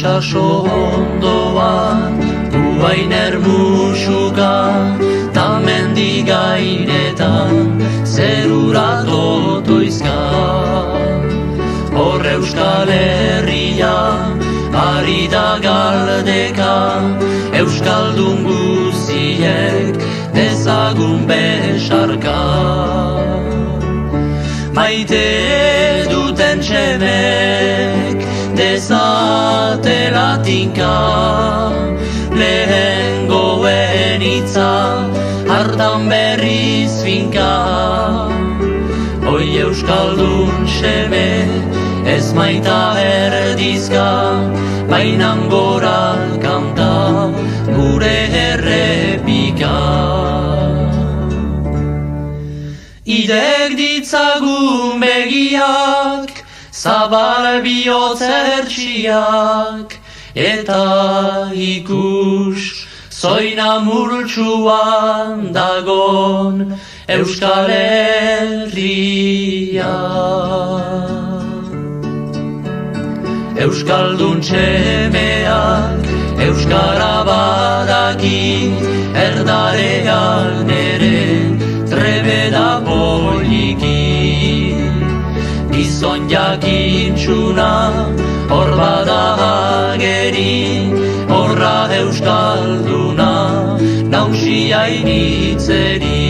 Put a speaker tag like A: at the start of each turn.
A: itxaso ondoan, guain ermusuka, ta mendi gainetan, zerura totoizka. Hor Euskal Herria, ari da galdeka, Euskaldun guziek dezagun besarka. Maite duten txemek dezatela tinka, lehengoen itza hartan berriz finka. Oi Euskaldun seme ez maita erdizka, bainan gora kanta gure errepika. Idek ditzagun begiak, zabal bihotz hertsiak, eta ikus zoina multsuan dagon Euskal Herria. Euskaldun txemeak euskara badaki, erdarean ere trebeda poliki. Gizon jakintxuna hor bada ageri, horra euskalduna nausia initzeri.